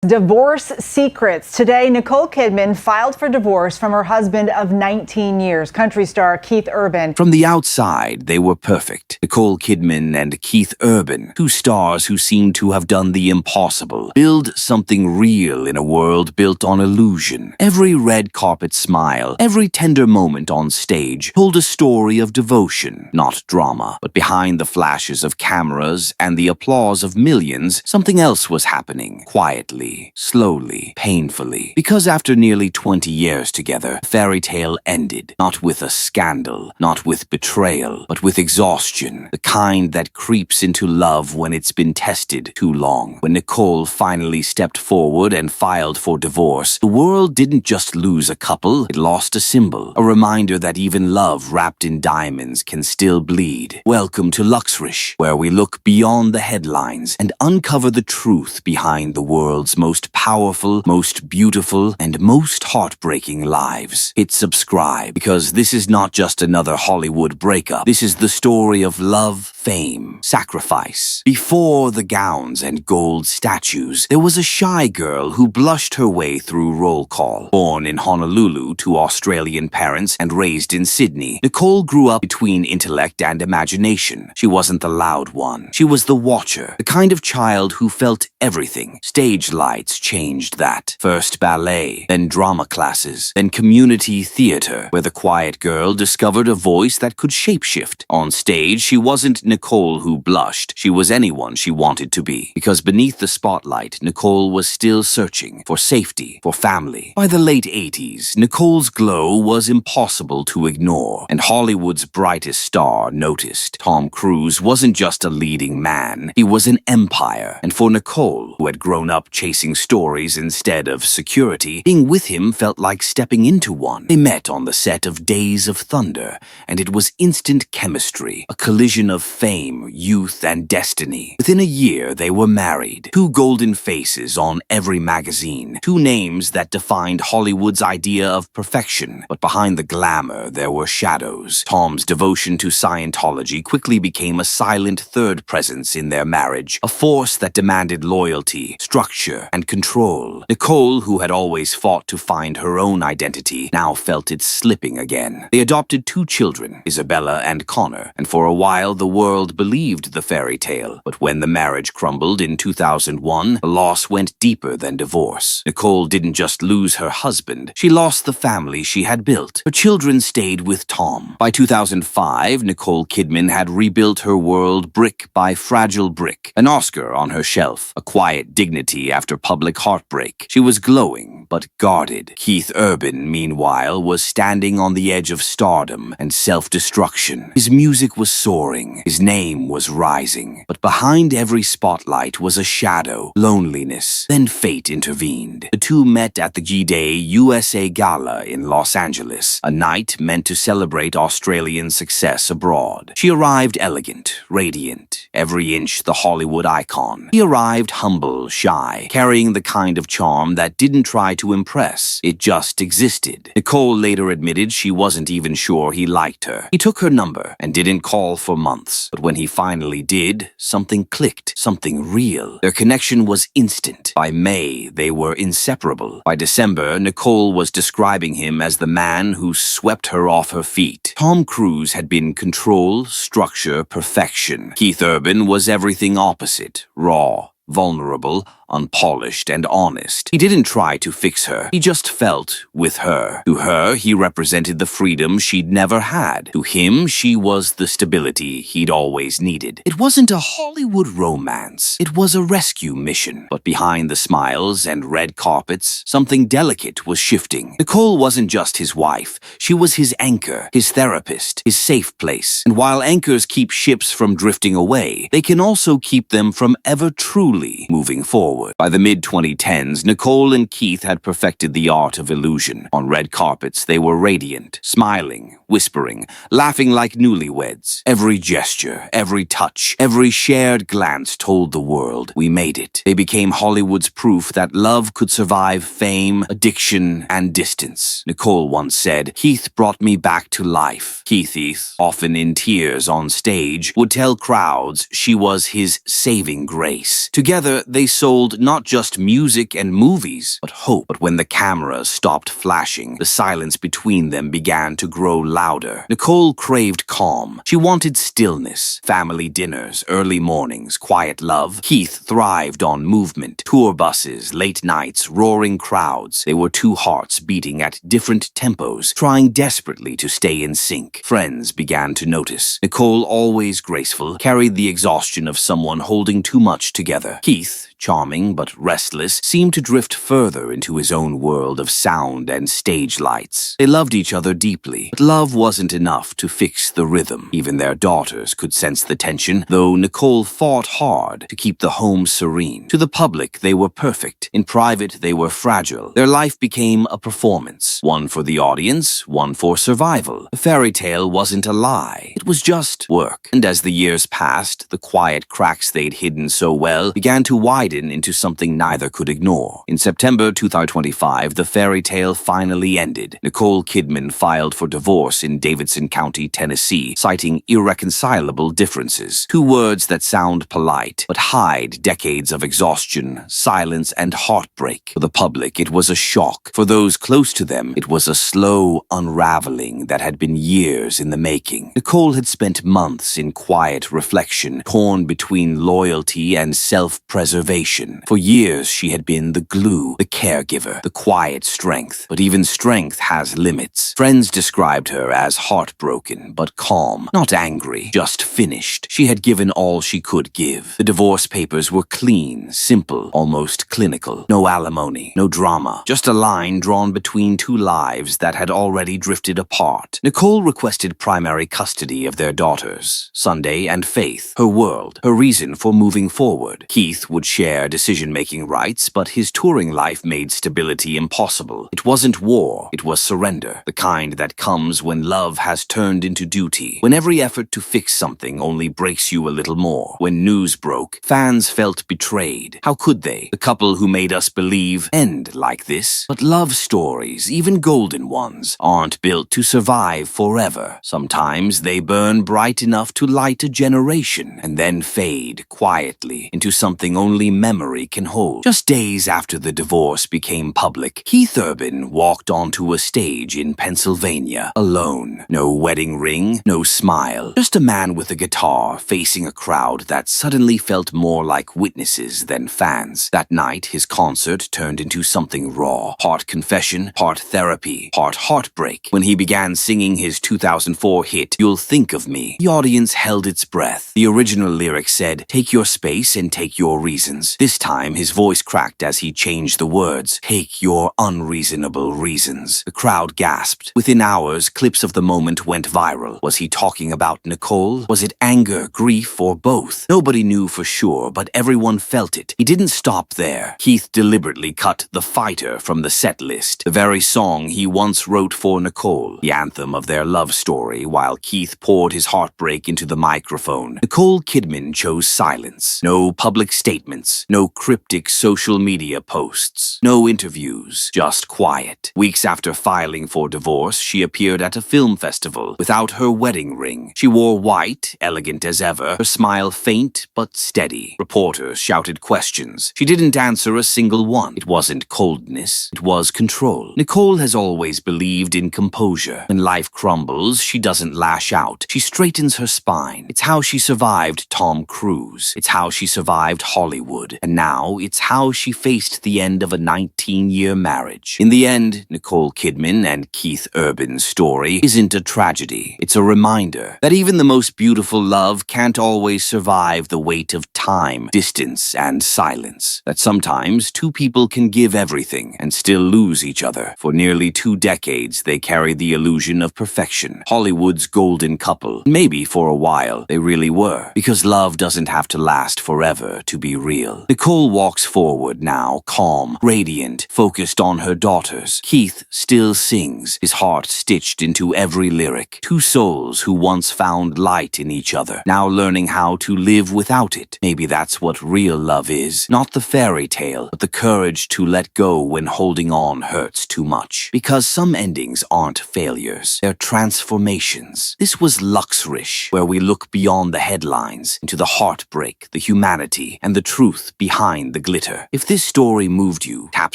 Divorce secrets. Today, Nicole Kidman filed for divorce from her husband of 19 years, country star Keith Urban. From the outside, they were perfect. Nicole Kidman and Keith Urban, two stars who seemed to have done the impossible, build something real in a world built on illusion. Every red carpet smile, every tender moment on stage told a story of devotion, not drama. But behind the flashes of cameras and the applause of millions, something else was happening, quietly. Slowly, painfully. Because after nearly 20 years together, the fairy tale ended. Not with a scandal, not with betrayal, but with exhaustion. The kind that creeps into love when it's been tested too long. When Nicole finally stepped forward and filed for divorce, the world didn't just lose a couple, it lost a symbol. A reminder that even love wrapped in diamonds can still bleed. Welcome to Luxrish, where we look beyond the headlines and uncover the truth behind the world's most powerful, most beautiful, and most heartbreaking lives. Hit subscribe, because this is not just another Hollywood breakup. This is the story of love, fame, sacrifice. Before the gowns and gold statues, there was a shy girl who blushed her way through roll call. Born in Honolulu to Australian parents and raised in Sydney, Nicole grew up between intellect and imagination. She wasn't the loud one. She was the watcher, the kind of child who felt everything. Stage lights changed that. First ballet, then drama classes, then community theater, where the quiet girl discovered a voice that could shapeshift. On stage, she wasn't Nicole who blushed. She was anyone she wanted to be. Because beneath the spotlight, Nicole was still searching for safety, for family. By the late 80s, Nicole's glow was impossible to ignore, and Hollywood's brightest star noticed. Tom Cruise wasn't just a leading man, he was an empire. And for Nicole, who had grown up chasing stories instead of security, being with him felt like stepping into one. They met on the set of Days of Thunder, and it was instant chemistry, a collision of fame, youth, and destiny. Within a year, they were married. Two golden faces on every magazine, two names that defined Hollywood's idea of perfection. But behind the glamour, there were shadows. Tom's devotion to Scientology quickly became a silent third presence in their marriage, a force that demanded loyalty, structure, and control. Nicole, who had always fought to find her own identity, now felt it slipping again. They adopted two children, Isabella and Connor, and for a while the world believed the fairy tale. But when the marriage crumbled in 2001, the loss went deeper than divorce. Nicole didn't just lose her husband, she lost the family she had built. Her children stayed with Tom. By 2005, Nicole Kidman had rebuilt her world brick by fragile brick, an Oscar on her shelf, a quiet dignity after public heartbreak. She was glowing, but guarded. Keith Urban, meanwhile, was standing on the edge of stardom and self-destruction. His music was soaring. His name was rising. But behind every spotlight was a shadow, loneliness. Then fate intervened. The two met at the G-Day USA Gala in Los Angeles, a night meant to celebrate Australian success abroad. She arrived elegant, radiant, every inch the Hollywood icon. He arrived humble, shy, carrying the kind of charm that didn't try to impress. It just existed. Nicole later admitted she wasn't even sure he liked her. He took her number and didn't call for months. But when he finally did, something clicked, something real. Their connection was instant. By May, they were inseparable. By December, Nicole was describing him as the man who swept her off her feet. Tom Cruise had been control, structure, perfection. Keith Urban was everything opposite, raw, vulnerable, unpolished, and honest. He didn't try to fix her. He just felt with her. To her, he represented the freedom she'd never had. To him, she was the stability he'd always needed. It wasn't a Hollywood romance. It was a rescue mission. But behind the smiles and red carpets, something delicate was shifting. Nicole wasn't just his wife. She was his anchor, his therapist, his safe place. And while anchors keep ships from drifting away, they can also keep them from ever truly moving forward. By the mid-2010s, Nicole and Keith had perfected the art of illusion. On red carpets, they were radiant, smiling, whispering, laughing like newlyweds. Every gesture, every touch, every shared glance told the world, we made it. They became Hollywood's proof that love could survive fame, addiction, and distance. Nicole once said, "Keith brought me back to life." Keith, often in tears on stage, would tell crowds she was his saving grace. Together, they sold held not just music and movies, but hope. But when the cameras stopped flashing, the silence between them began to grow louder. Nicole craved calm. She wanted stillness, family dinners, early mornings, quiet love. Keith thrived on movement, tour buses, late nights, roaring crowds. They were two hearts beating at different tempos, trying desperately to stay in sync. Friends began to notice. Nicole, always graceful, carried the exhaustion of someone holding too much together. Keith, charming but restless, seemed to drift further into his own world of sound and stage lights. They loved each other deeply, but love wasn't enough to fix the rhythm. Even their daughters could sense the tension, though Nicole fought hard to keep the home serene. To the public, they were perfect. In private, they were fragile. Their life became a performance, one for the audience, one for survival. The fairy tale wasn't a lie. It was just work. And as the years passed, the quiet cracks they'd hidden so well began to widen into something neither could ignore. In September 2025, the fairy tale finally ended. Nicole Kidman filed for divorce in Davidson County, Tennessee, citing irreconcilable differences. Two words that sound polite, but hide decades of exhaustion, silence, and heartbreak. For the public, it was a shock. For those close to them, it was a slow unraveling that had been years in the making. Nicole had spent months in quiet reflection, torn between loyalty and self-preservation. For years, she had been the glue, the caregiver, the quiet strength. But even strength has limits. Friends described her as heartbroken, but calm, not angry, just finished. She had given all she could give. The divorce papers were clean, simple, almost clinical. No alimony, no drama, just a line drawn between two lives that had already drifted apart. Nicole requested primary custody of their daughters, Sunday and Faith, her world, her reason for moving forward. Keith would share decision-making rights, but his touring life made stability impossible. It wasn't war, it was surrender, the kind that comes when love has turned into duty, when every effort to fix something only breaks you a little more. When news broke, fans felt betrayed. How could they? The couple who made us believe end like this? But love stories, even golden ones, aren't built to survive forever. Sometimes they burn bright enough to light a generation and then fade quietly into something only memory can hold. Just days after the divorce became public, Keith Urban walked onto a stage in Pennsylvania, alone. No wedding ring, no smile, just a man with a guitar facing a crowd that suddenly felt more like witnesses than fans. That night, his concert turned into something raw. Part confession, part therapy, part heartbreak. When he began singing his 2004 hit, "You'll Think of Me," the audience held its breath. The original lyric said, "Take your space and take your reasons." This time, his voice cracked as he changed the words, "Take your unreasonable reasons." The crowd gasped. Within hours, clips of the moment went viral. Was he talking about Nicole? Was it anger, grief, or both? Nobody knew for sure, but everyone felt it. He didn't stop there. Keith deliberately cut "The Fighter" from the set list, the very song he once wrote for Nicole, the anthem of their love story, while Keith poured his heartbreak into the microphone. Nicole Kidman chose silence. No public statements, no cryptic social media posts, no interviews, just quiet. Weeks after filing for divorce, she appeared at a film festival without her wedding ring. She wore white, elegant as ever, her smile faint but steady. Reporters shouted questions. She didn't answer a single one. It wasn't coldness, it was control. Nicole has always believed in composure. When life crumbles, she doesn't lash out. She straightens her spine. It's how she survived Tom Cruise. It's how she survived Hollywood. And now it's how she faced the end of a 19-year marriage. In the end, Nicole Kidman and Keith Urban's story isn't a tragedy. It's a reminder that even the most beautiful love can't always survive the weight of time, distance, and silence. That sometimes two people can give everything and still lose each other. For nearly 2 decades, they carried the illusion of perfection, Hollywood's golden couple. Maybe for a while, they really were, because love doesn't have to last forever to be real. Nicole walks forward now, calm, radiant, focused on her daughters. Keith still sings, his heart stitched into every lyric. Two souls who once found light in each other, now learning how to live without it. Maybe that's what real love is. Not the fairy tale, but the courage to let go when holding on hurts too much. Because some endings aren't failures, they're transformations. This was Luxrish, where we look beyond the headlines into the heartbreak, the humanity, and the truth truth behind the glitter. If this story moved you, tap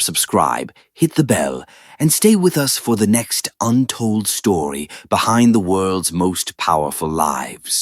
subscribe, hit the bell, and stay with us for the next untold story behind the world's most powerful lives.